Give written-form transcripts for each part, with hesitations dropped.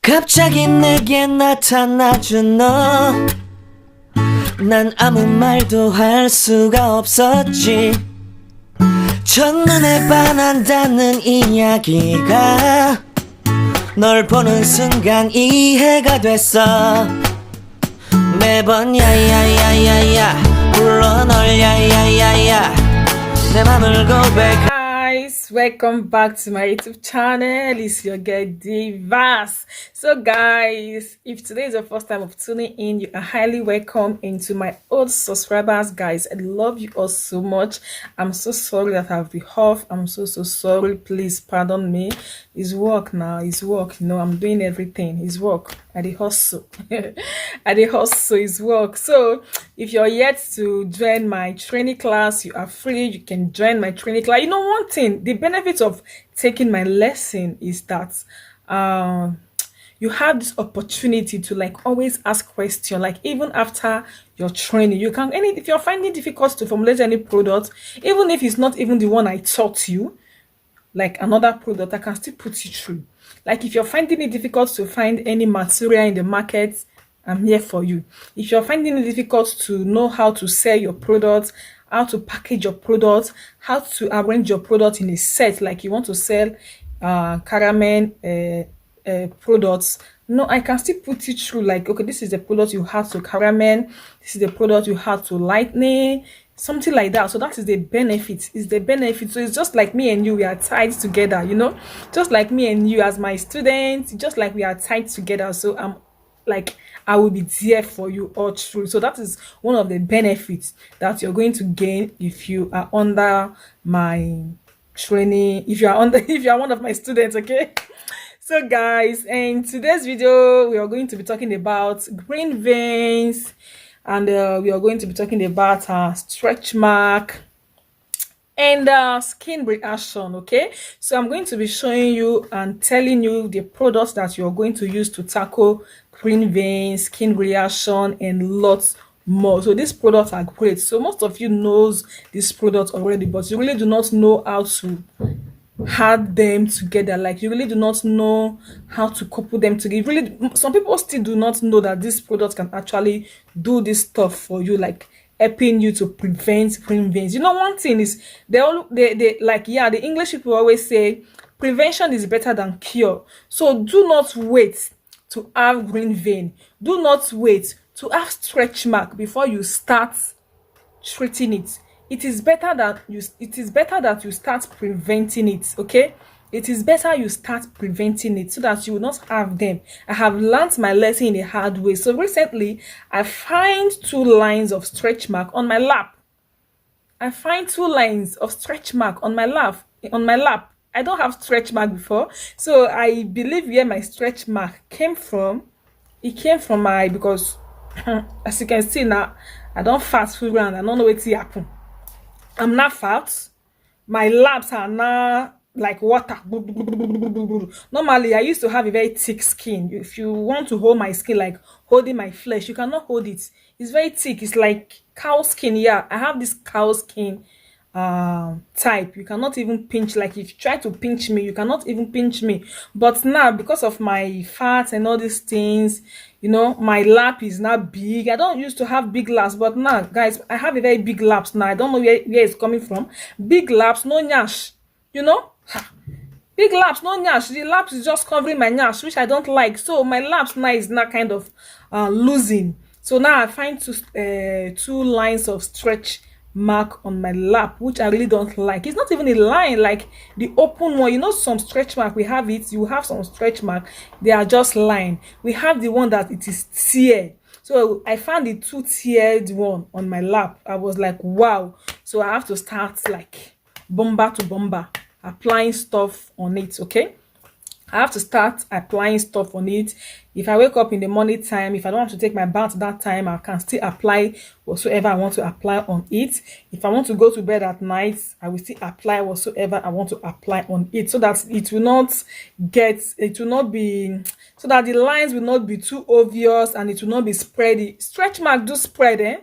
갑자기 내게 나타나준 너, 난 아무 말도 할 수가 없었지. 첫눈에 반한다는 이야기가 널 보는 순간 이해가 됐어. 매번 야야야야야 불러 널 야야야야 내 맘을 고백. Guys, welcome back to my YouTube channel. It's your girl Divas. So guys, if today is your first time of tuning in, you are highly welcome. Into my old subscribers, guys, I love you all so much. I'm so sorry that I've been off. I'm so sorry. Please pardon me. It's work now. It's work. You know, I'm doing everything. It's work. I dey hustle. I dey hustle. It's work. So if you're yet to join my training class, you are free. You can join my training class. You know, one thing, the benefit of taking my lesson is that you have this opportunity to like always ask questions. Like even after your training, you can if you're finding it difficult to formulate any product, even if it's not even the one I taught you, like another product, I can still put you through. Like if you're finding it difficult to find any material in the market, I'm here for you. If you're finding it difficult to know how to sell your product, how to package your product, how to arrange your product in a set, like you want to sell caramel products, no, I can still put you through. Like, okay, this is the product you have to caramel, this is the product you have to lightning, something like that. So that is the benefit. Is the benefit. So it's just like me and you, we are tied together, you know, just like me and you as my students, just like we are tied together. So I'm like, I will be there for you all through. So that is one of the benefits that you're going to gain if you are under my training, if you are under if you are one of my students. Okay. So guys, in today's video we are going to be talking about green veins, and we are going to be talking about stretch mark and skin reaction. Okay, so I'm going to be showing you and telling you the products that you're going to use to tackle green veins, skin reaction, and lots more. So these products are great. So most of you knows this product already, but you really do not know how to add them together. Like you really do not know how to couple them together. Really, some people still do not know that this product can actually do this stuff for you, like helping you to prevent green veins. You know, one thing is they like, yeah, the English people always say prevention is better than cure. So do not wait to have green vein. Do not wait to have stretch mark before you start treating it. It is better that you start preventing it. Okay, it is better you start preventing it so that you will not have them. I have learned my lesson in a hard way. So recently I find 2 lines of stretch mark on my lap. I find 2 lines of stretch mark on my lap. I don't have stretch mark before, so I believe where my stretch mark came from, it came from my, because as you can see now, I don't fast food around. I don't know what happen. I'm not fat. My laps are now like water. Normally, I used to have a very thick skin. If you want to hold my skin, like holding my flesh, you cannot hold it. It's very thick. It's like cow skin. Yeah, I have this cow skin type. You cannot even pinch. Like if you try to pinch me, you cannot even pinch me. But now, because of my fat and all these things, you know, my lap is now big. I don't used to have big laps, but now, guys, I have a very big laps now. I don't know where it's coming from. Big laps, no nyash. You know, big laps, no nyash. The laps is just covering my nyash, which I don't like. So my laps now is not kind of losing. So now I find 2 lines of stretch mark on my lap, which I really don't like. It's not even a line like the open one. You know, some stretch mark, we have it, you have some stretch mark, they are just line. We have the one that it is tear. So I found the 2 tiered one on my lap. I was like, wow. So I have to start like bomber to bomber applying stuff on it. Okay, I have to start applying stuff on it. If I wake up in the morning time, if I don't want to take my bath that time, I can still apply whatsoever I want to apply on it. If I want to go to bed at night, I will still apply whatsoever I want to apply on it, so that it will not be, so that the lines will not be too obvious and it will not be spready. Stretch mark do spread, eh?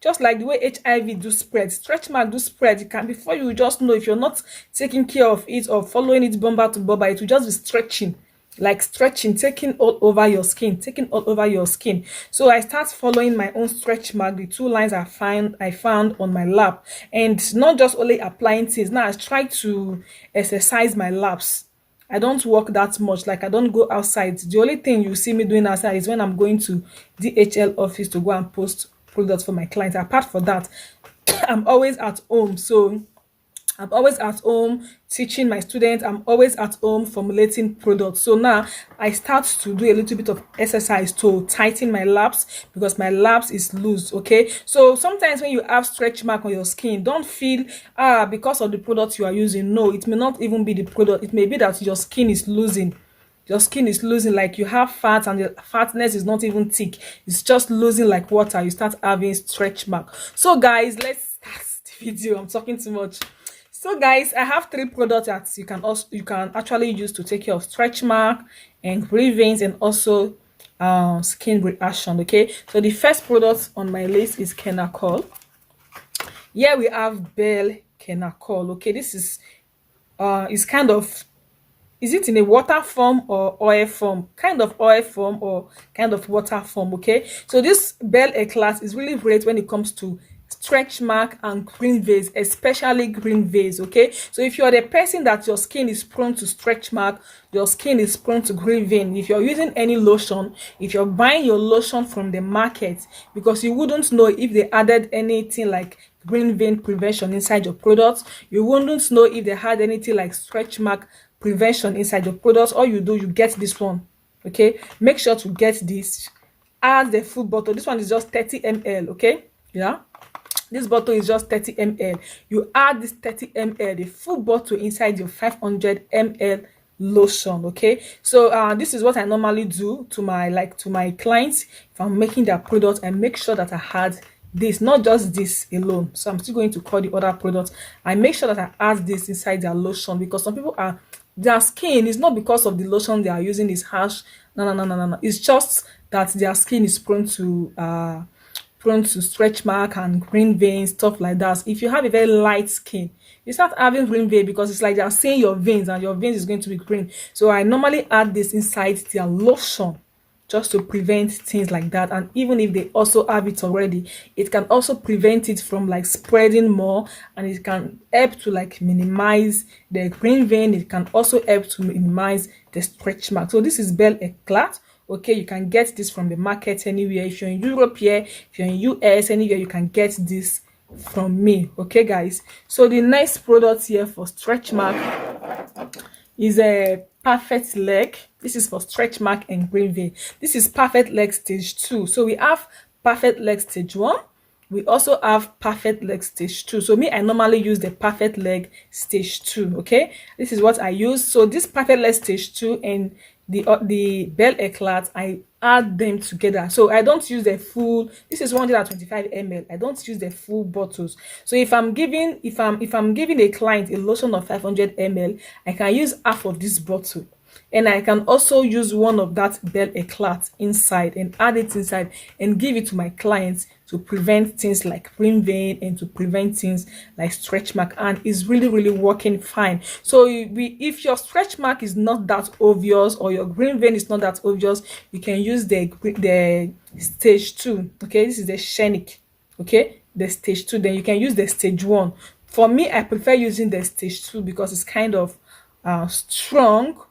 Just like the way HIV do spread, stretch mark do spread. You can, before you just know, if you're not taking care of it or following it bomber to bomber, it will just be stretching. like stretching, taking all over your skin, taking all over your skin. So I start following my own stretch mark, the two lines I found on my lap, and not just only applying things. Now I try to exercise my laps. I don't work that much. Like, I don't go outside. The only thing you see me doing outside is when I'm going to DHL office to go and post products for my clients. Apart from that, I'm always at home. So I'm always at home teaching my students. I'm always at home formulating products. So now I start to do a little bit of exercise to tighten my laps, because my laps is loose. Okay, so sometimes when you have stretch mark on your skin, don't feel because of the product you are using. No, it may not even be the product. It may be that your skin is losing. Your skin is losing, like you have fat and the fatness is not even thick. It's just losing like water. You start having stretch mark. So guys, let's start the video. I'm talking too much. So guys, I have 3 products that you can actually use to take care of stretch mark and grey veins, and also skin reaction. Okay, so the first product on my list is Kenacol. Here we have Belle Kenacol. Okay, this is kind of, is it in a water form or oil form? Kind of oil form or kind of water form. Okay, so this Belle Eclat is really great when it comes to stretch mark and green veins, especially green veins. Okay, so if you're the person that your skin is prone to stretch mark, your skin is prone to green vein, if you're using any lotion, if you're buying your lotion from the market, because you wouldn't know if they added anything like green vein prevention inside your products, you wouldn't know if they had anything like stretch mark prevention inside your products. All you do, you get this one. Okay, make sure to get this. Add the full bottle. This one is just 30 ml. Okay, yeah, this bottle is just 30 ml. You add this 30 ml, the full bottle, inside your 500 ml lotion. Okay, so this is what I normally do to my clients. If I'm making their product, I make sure that I had this, not just this alone. So I'm still going to call the other products. I make sure that I add this inside their lotion, because some people are, their skin is not because of the lotion they are using is harsh. No. It's just that their skin is prone to stretch mark and green veins, stuff like that. If you have a very light skin, you start having green vein, because it's like they are seeing your veins, and your veins is going to be green. So I normally add this inside their lotion, just to prevent things like that. And even if they also have it already, it can also prevent it from like spreading more, and it can help to like minimize the green vein. It can also help to minimize the stretch mark. So this is Belle Eclat. Okay, you can get this from the market anywhere. If you're in Europe here, if you're in US, anywhere, you can get this from me. Okay guys, so the next product here for stretch mark is a perfect leg. This is for stretch mark and green vein. This is perfect leg stage 2. So we have perfect leg stage 1. We also have perfect leg stage 2. So me, I normally use the perfect leg stage 2. Okay, this is what I use. So this perfect leg stage 2 and the Belle Eclat, I add them together. So I don't use the full. This is 125 ml. I don't use the full bottles. So if I'm giving a client a lotion of 500 ml, I can use half of this bottle, and I can also use one of that Belle Eclat inside and add it inside and give it to my clients to prevent things like green vein and to prevent things like stretch mark, and it's really working fine. So if your stretch mark is not that obvious, or your green vein is not that obvious, you can use the stage 2. Okay, this is the Shenic. Okay, the stage 2. Then you can use the stage 1. For me, I prefer using the stage 2 because it's kind of strong.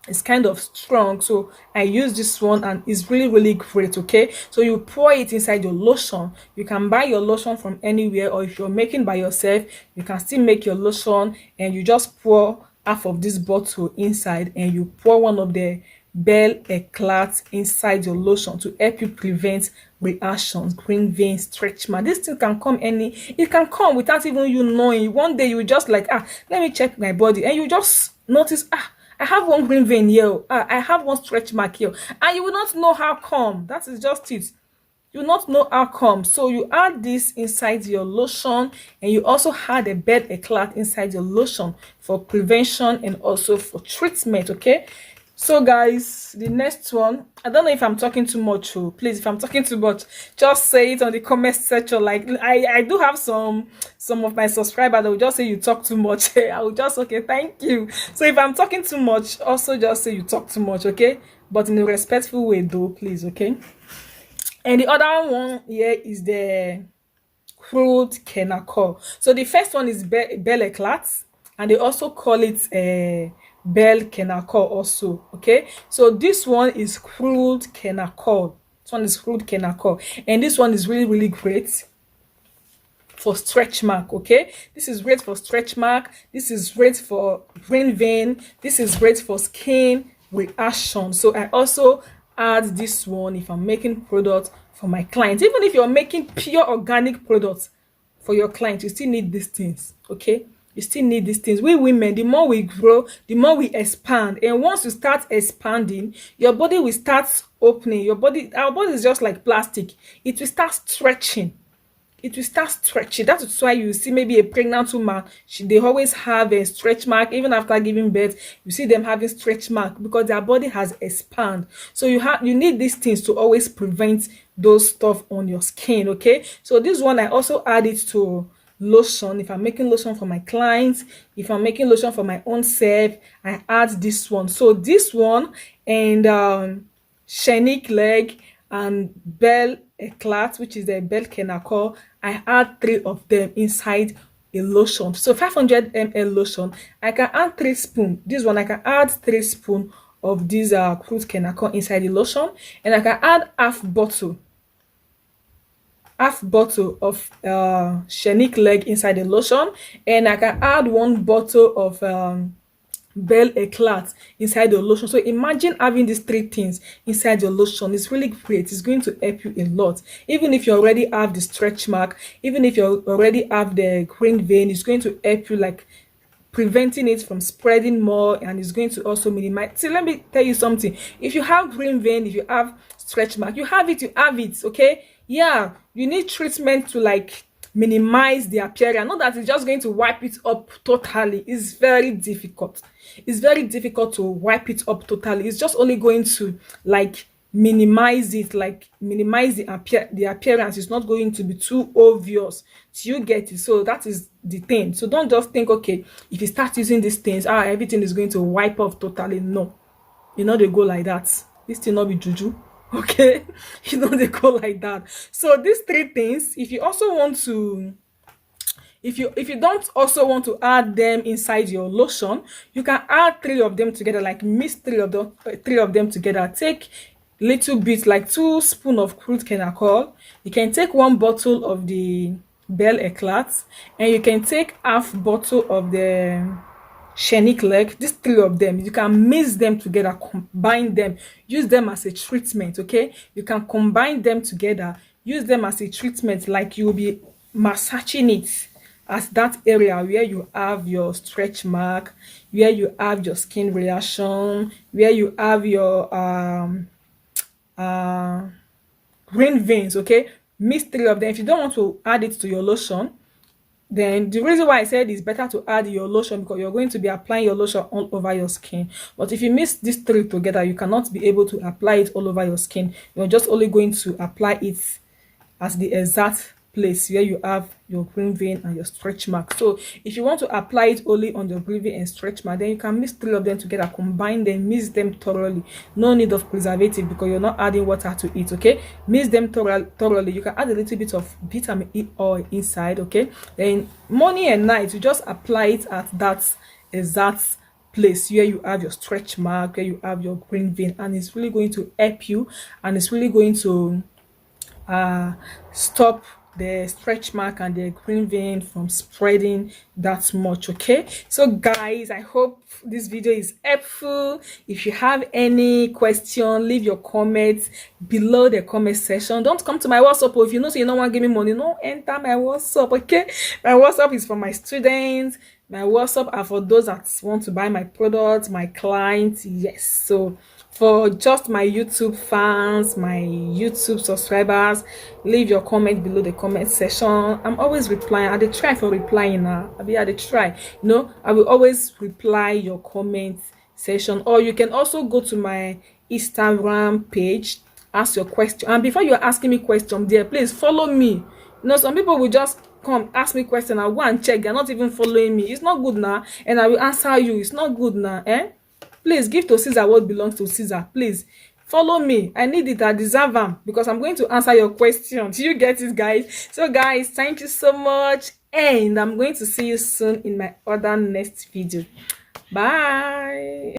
It's kind of strong, so I use this one, and it's really great. Okay, so you pour it inside your lotion. You can buy your lotion from anywhere, or if you're making by yourself, you can still make your lotion, and you just pour half of this bottle inside, and you pour one of the Belle Eclat inside your lotion to help you prevent reactions, green veins, stretch mark. This thing can come it can come without even you knowing. One day you just like, let me check my body, and you just notice, I have one green vein here, I have one stretch mark here, and you will not know how come. That is just it. You will not know how come. So you add this inside your lotion, and you also add a Belle Eclat inside your lotion for prevention and also for treatment. Okay, So guys, the next one, I don't know if I'm talking too much. Oh, please, if I'm talking too much, just say it on the comment section. Like I do have some of my subscribers that will just say you talk too much. I will just, okay, thank you. So if I'm talking too much, also just say you talk too much, okay? But in a respectful way though, please, okay? And the other one here is the Crude Kenacol. So the first one is Belle Eclat, and they also call it Belle Kenacol also. Okay, so this one is Crude Kenacol. This one is Crude Kenacol, and this one is really great for stretch mark. Okay, this is great for stretch mark. This is great for brain vein. This is great for skin reaction. So I also add this one if I'm making products for my clients. Even if you're making pure organic products for your clients, you still need these things. Okay, you still need these things. We women, the more we grow, the more we expand, and once you start expanding, your body will start opening. Our body is just like plastic. It will start stretching. It will start stretching. That is why you see maybe a pregnant woman, they always have a stretch mark. Even after giving birth, you see them having stretch mark because their body has expanded. So you need these things to always prevent those stuff on your skin. Okay, so this one I also add it to lotion. If I'm making lotion for my clients, if I'm making lotion for my own self, I add this one. So this one and Shenique leg and Belle Eclat, which is the Belle Kenacol, I add 3 of them inside a lotion. So 500 ml lotion, I can add 3 spoons. This one I can add 3 spoons of this Crude Kenacol inside the lotion, and I can add half bottle of Shenique leg inside the lotion, and I can add 1 bottle of Belle Eclat inside the lotion. So imagine having these 3 things inside your lotion. It's really great. It's going to help you a lot. Even if you already have the stretch mark, even if you already have the green vein, it's going to help you, like preventing it from spreading more, and it's going to also minimize. See, let me tell you something. If you have green vein, if you have stretch mark, you have it, okay? Yeah, you need treatment to like minimize the appearance. Not that it's just going to wipe it up totally. It's very difficult. It's very difficult to wipe it up totally. It's just only going to like minimize it, like minimize the appearance. It's not going to be too obvious. Do you get it? So that is the thing. So don't just think, okay, if you start using these things, everything is going to wipe off totally. No, they go like that. This thing not be juju. Okay, they go like that. So these 3 things, if you also want to, if you don't also want to add them inside your lotion, you can add 3 of them together, like mix 3 of them together. Take little bit, like 2 spoons of Crude Kenacol. You can take 1 bottle of the Belle Eclat, and you can take half bottle of the Shenique leg. These 3 of them, you can mix them together, combine them, use them as a treatment. Okay, you can combine them together, use them as a treatment, like you will be massaging it as that area where you have your stretch mark, where you have your skin reaction, where you have your green veins. Okay, mix 3 of them. If you don't want to add it to your lotion, then the reason why I said it's better to add your lotion, because you're going to be applying your lotion all over your skin. But if you mix these 3 together, you cannot be able to apply it all over your skin. You're just only going to apply it as the exact place where you have your green vein and your stretch mark. So if you want to apply it only on your green vein and stretch mark, then you can mix 3 of them together, combine them, mix them thoroughly. No need of preservative, because you're not adding water to it. Okay, mix them thoroughly. You can add a little bit of vitamin E oil inside. Okay, then morning and night you just apply it at that exact place where you have your stretch mark, where you have your green vein, and it's really going to help you, and it's really going to stop the stretch mark and the green vein from spreading that much. Okay, so guys, I hope this video is helpful. If you have any question, leave your comments below the comment section. Don't come to my WhatsApp, or if you know so you don't want to give me money, no, enter my WhatsApp. Okay, my WhatsApp is for my students. My WhatsApp are for those that want to buy my products, my clients. Yes, so for just my YouTube fans, my YouTube subscribers, leave your comment below the comment section. I'm always replying. I try for replying now. I dey try. I will always reply your comments section, or you can also go to my Instagram page, ask your question. And before you're asking me question there, please follow me. You know, some people will just come ask me question, I'll go and check, they're not even following me. It's not good now, and I will answer you. It's not good now. Please give to Caesar what belongs to Caesar. Please follow me. I need it. I deserve them, because I'm going to answer your questions. You get it, guys? So guys, thank you so much, and I'm going to see you soon in my other next video. Bye.